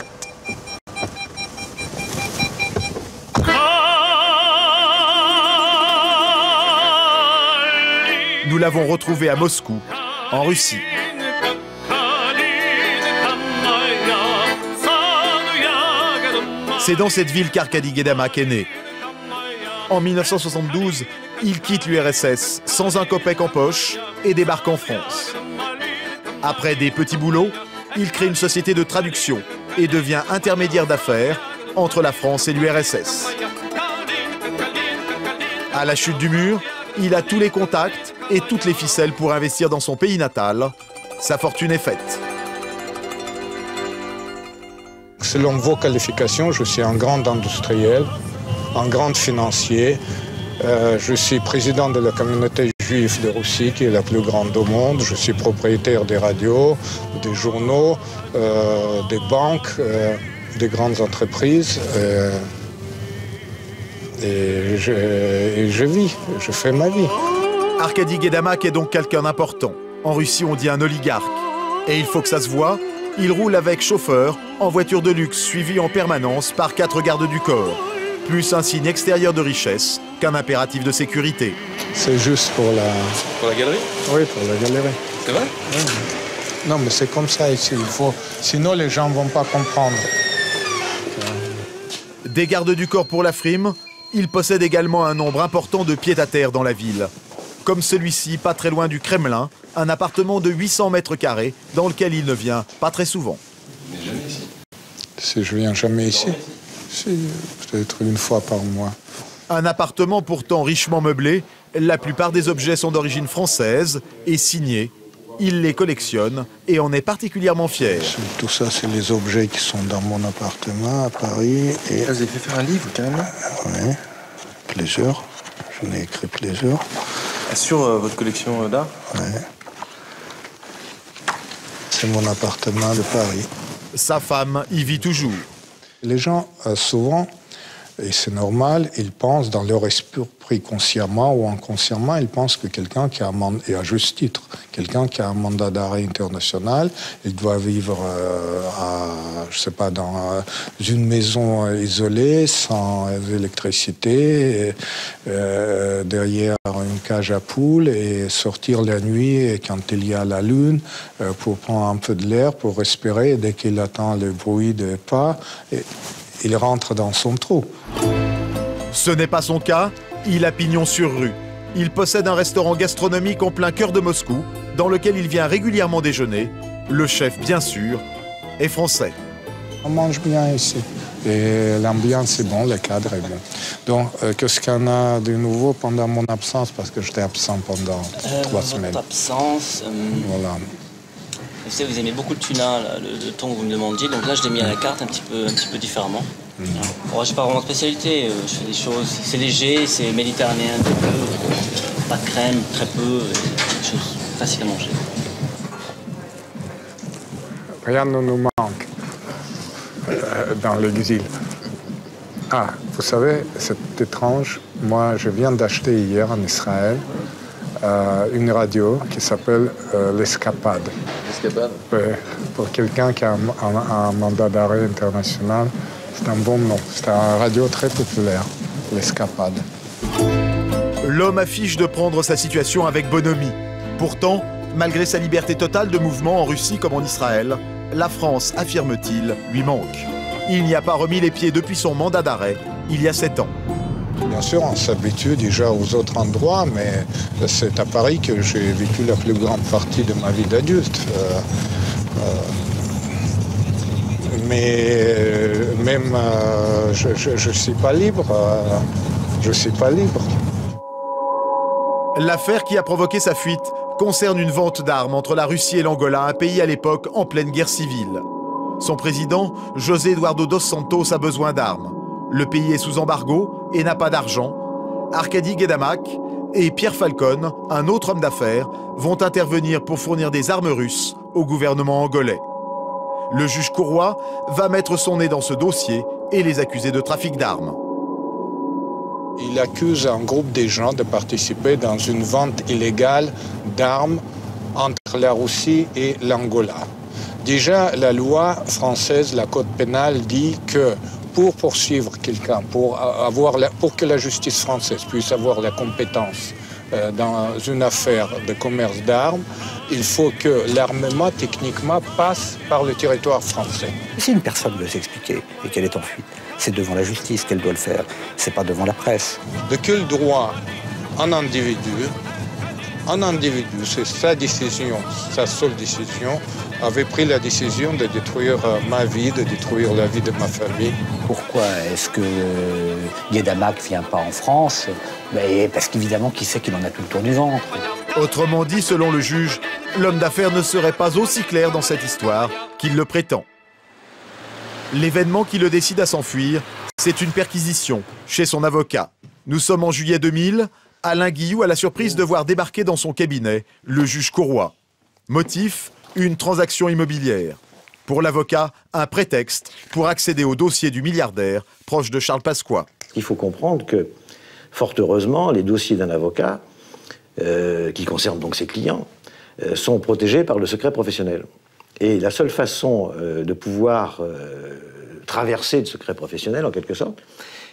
Nous l'avons retrouvé à Moscou, en Russie. C'est dans cette ville qu'Arkady Guédamac est né. En 1972, il quitte l'URSS sans un copec en poche et débarque en France. Après des petits boulots, il crée une société de traduction et devient intermédiaire d'affaires entre la France et l'URSS. À la chute du mur, il a tous les contacts et toutes les ficelles pour investir dans son pays natal. Sa fortune est faite. Selon vos qualifications, je suis un grand industriel, un grand financier. Je suis président de la communauté juive de Russie, qui est la plus grande au monde. Je suis propriétaire des radios, des journaux, des banques, des grandes entreprises. Et je vis, je fais ma vie. Arkady Guédamac est donc quelqu'un d'important. En Russie, on dit un oligarque. Et il faut que ça se voie, il roule avec chauffeur, en voiture de luxe, suivi en permanence par 4 gardes du corps. Plus un signe extérieur de richesse qu'un impératif de sécurité. C'est juste pour la... Pour la galerie? Oui, pour la galerie. C'est vrai? Oui. Non, mais c'est comme ça ici. Sinon, les gens ne vont pas comprendre. Des gardes du corps pour la frime, il possède également un nombre important de pieds-à-terre dans la ville. Comme celui-ci, pas très loin du Kremlin, un appartement de 800 mètres carrés dans lequel il ne vient pas très souvent. Mais jamais ici. Si je viens jamais ici, peut-être une fois par mois. Un appartement pourtant richement meublé, la plupart des objets sont d'origine française et signés. Il les collectionne et en est particulièrement fier. Tout ça, c'est les objets qui sont dans mon appartement à Paris. Et... Vous avez fait faire un livre, carrément? Oui, plusieurs. J'en ai écrit plusieurs. Sur votre collection d'art? Oui. C'est mon appartement de Paris. Sa femme y vit toujours. Les gens, souvent, et c'est normal, ils pensent dans leur esprit consciemment ou inconsciemment, ils pensent que quelqu'un qui a un mandat, et à juste titre, quelqu'un qui a un mandat d'arrêt international, il doit vivre je sais pas, dans une maison isolée, sans électricité, derrière une cage à poules, et sortir la nuit quand il y a la lune pour prendre un peu de l'air, pour respirer, et dès qu'il entend le bruit des pas, il rentre dans son trou. Ce n'est pas son cas, il a pignon sur rue. Il possède un restaurant gastronomique en plein cœur de Moscou, dans lequel il vient régulièrement déjeuner. Le chef, bien sûr, est français. On mange bien ici. Et l'ambiance est bonne, le cadre est bon. Donc, qu'est-ce qu'on a de nouveau pendant mon absence? Parce que j'étais absent pendant 3 semaines. Votre absence... Voilà. Vous savez, vous aimez beaucoup le tuna, là, le thon que vous me demandiez, donc là je l'ai mis à la carte un petit peu différemment. Bon, j'ai pas vraiment de spécialité, je fais des choses, c'est léger, c'est méditerranéen un peu, pas de crème, très peu, des choses faciles à manger. Rien ne nous manque dans l'exil. Ah, vous savez, c'est étrange, moi je viens d'acheter hier en Israël une radio qui s'appelle l'Escapade. L'Escapade? Oui, pour quelqu'un qui a un mandat d'arrêt international, c'est un bon nom. C'est une radio très populaire, l'Escapade. L'homme affiche de prendre sa situation avec bonhomie. Pourtant, malgré sa liberté totale de mouvement en Russie comme en Israël, la France, affirme-t-il, lui manque. Il n'y a pas remis les pieds depuis son mandat d'arrêt, il y a 7 ans. Bien sûr, on s'habitue déjà aux autres endroits, mais c'est à Paris que j'ai vécu la plus grande partie de ma vie d'adulte. Mais même je ne suis pas libre. Je ne suis pas libre. L'affaire qui a provoqué sa fuite concerne une vente d'armes entre la Russie et l'Angola, un pays à l'époque en pleine guerre civile. Son président, José Eduardo dos Santos, a besoin d'armes. Le pays est sous embargo et n'a pas d'argent. Arkady Guedamac et Pierre Falcone, un autre homme d'affaires, vont intervenir pour fournir des armes russes au gouvernement angolais. Le juge Courroy va mettre son nez dans ce dossier et les accuser de trafic d'armes. Il accuse un groupe de gens de participer dans une vente illégale d'armes entre la Russie et l'Angola. Déjà, la loi française, la code pénal, dit que pour poursuivre quelqu'un, pour que la justice française puisse avoir la compétence dans une affaire de commerce d'armes, il faut que l'armement, techniquement, passe par le territoire français. Si une personne veut s'expliquer et qu'elle est en fuite, c'est devant la justice qu'elle doit le faire, c'est pas devant la presse. De quel droit un individu, c'est sa décision, sa seule décision, avait pris la décision de détruire ma vie, de détruire la vie de ma famille. Pourquoi est-ce que Guedamac ne vient pas en France? Parce qu'évidemment, qui sait qu'il en a tout le tour du ventre. Autrement dit, selon le juge, l'homme d'affaires ne serait pas aussi clair dans cette histoire qu'il le prétend. L'événement qui le décide à s'enfuir, c'est une perquisition chez son avocat. Nous sommes en juillet 2000. Alain Guillou a la surprise de voir débarquer dans son cabinet le juge Courroy. Motif, une transaction immobilière. Pour l'avocat, un prétexte pour accéder au dossier du milliardaire proche de Charles Pasqua. Il faut comprendre que, fort heureusement, les dossiers d'un avocat, qui concernent donc ses clients, sont protégés par le secret professionnel. Et la seule façon de pouvoir traverser le secret professionnel, en quelque sorte,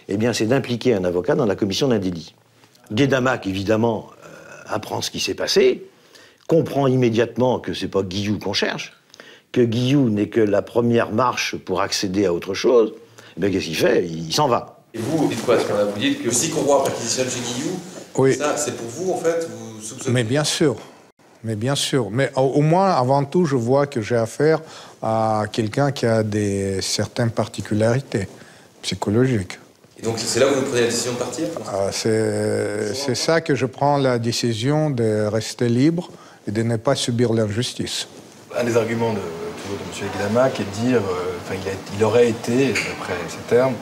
eh bien, c'est d'impliquer un avocat dans la commission d'un délit. Guedamac, évidemment, apprend ce qui s'est passé, comprend immédiatement que c'est pas Guillou qu'on cherche, que Guillou n'est que la première marche pour accéder à autre chose. Eh bien, qu'est-ce qu'il fait? Il s'en va. Et vous dites quoi? Vous dites que si Courroy perquisitionne chez Guillou, oui. Ça, c'est pour vous, en fait? Vous soupçonnez? Mais bien sûr. Mais bien sûr. Mais au moins, avant tout, je vois que j'ai affaire à quelqu'un qui a certaines particularités psychologiques. Et donc, c'est là où vous prenez la décision de partir? C'est ça que je prends la décision de rester libre et de ne pas subir l'injustice. Un des arguments de M. Guedamac est de dire, il aurait été, d'après ces termes,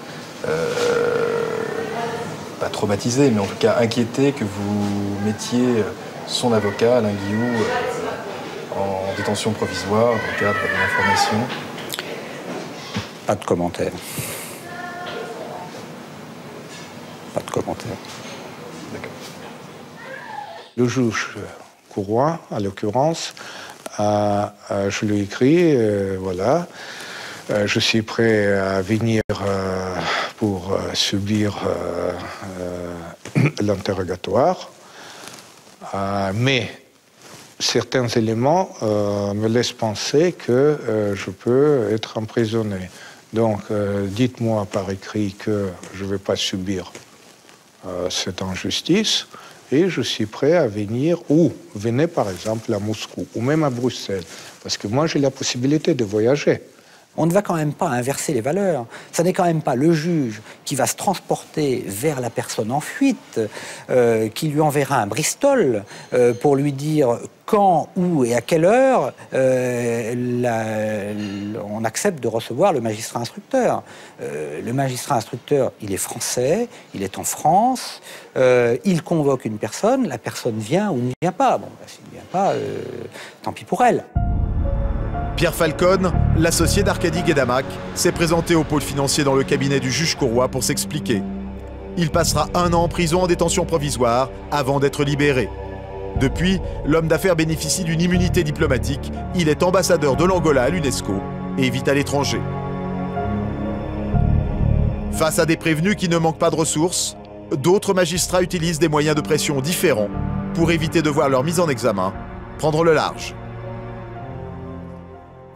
pas traumatisé, mais en tout cas inquiété que vous mettiez son avocat, Alain Guillou, en détention provisoire dans le cadre de l'information. Pas de commentaire. Pas de commentaire. D'accord. Le juge Courroy, à l'occurrence, je lui ai écrit, voilà, je suis prêt à venir pour subir l'interrogatoire, mais certains éléments me laissent penser que je peux être emprisonné. Donc, dites-moi par écrit que je ne vais pas subir cette injustice, et je suis prêt à venir, ou venez par exemple à Moscou, ou même à Bruxelles, parce que moi j'ai la possibilité de voyager. On ne va quand même pas inverser les valeurs. Ça n'est quand même pas le juge qui va se transporter vers la personne en fuite, qui lui enverra un Bristol pour lui dire quand, où et à quelle heure on accepte de recevoir le magistrat instructeur. Le magistrat instructeur, il est français, il est en France, il convoque une personne, la personne vient ou ne vient pas. Bon, bah, s'il ne vient pas, tant pis pour elle. Pierre Falcone, l'associé d'Arkady Guedamac, s'est présenté au pôle financier dans le cabinet du juge Courroy pour s'expliquer. Il passera 1 an en prison en détention provisoire avant d'être libéré. Depuis, l'homme d'affaires bénéficie d'une immunité diplomatique. Il est ambassadeur de l'Angola à l'UNESCO et vit à l'étranger. Face à des prévenus qui ne manquent pas de ressources, d'autres magistrats utilisent des moyens de pression différents pour éviter de voir leur mise en examen prendre le large.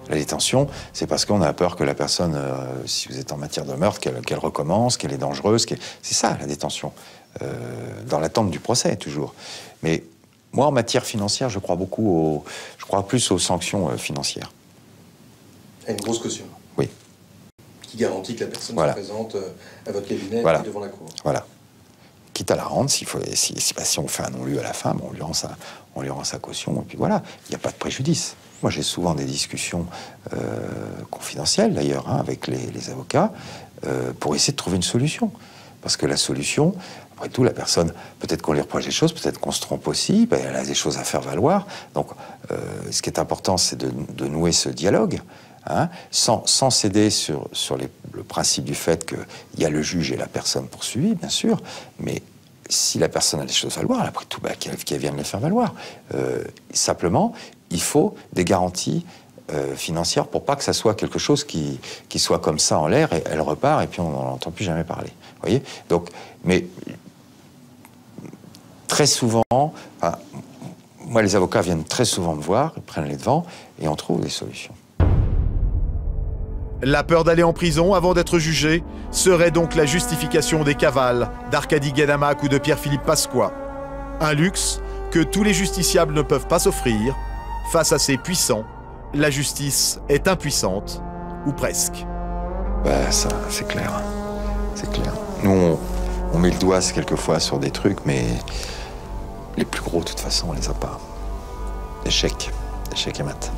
La détention, c'est parce qu'on a peur que la personne, si vous êtes en matière de meurtre, qu'elle recommence, qu'elle est dangereuse. C'est ça, la détention. Dans l'attente du procès, toujours. Mais moi, en matière financière, je crois plus aux sanctions financières. À une grosse caution. Oui. Qui garantit que la personne se présente à votre cabinet et devant la cour. Voilà. Quitte à la rendre, si on fait un non-lieu à la fin, on lui rend sa caution, et puis voilà, il n'y a pas de préjudice. Moi, j'ai souvent des discussions confidentielles, d'ailleurs, avec les avocats, pour essayer de trouver une solution. Parce que la solution, après tout, la personne, peut-être qu'on lui reproche des choses, peut-être qu'on se trompe aussi, ben, elle a des choses à faire valoir. Donc, ce qui est important, c'est de nouer ce dialogue, hein, sans céder sur le principe du fait qu'il y a le juge et la personne poursuivie, bien sûr, mais si la personne a des choses à valoir, après tout, ben, qu'elle vienne les faire valoir. Simplement, il faut des garanties financières pour pas que ça soit quelque chose qui soit comme ça en l'air et elle repart et puis on n'en entend plus jamais parler. Vous voyez ? Donc, mais très souvent, moi les avocats viennent très souvent me voir, ils prennent les devants et on trouve des solutions. La peur d'aller en prison avant d'être jugé serait donc la justification des cavales d'Arkady Guedamac ou de Pierre-Philippe Pasqua. Un luxe que tous les justiciables ne peuvent pas s'offrir. Face à ces puissants, la justice est impuissante, ou presque. Ben ça, c'est clair. C'est clair. Nous, on met le doigt quelquefois sur des trucs, mais les plus gros, de toute façon, on les a pas. Échec et mat.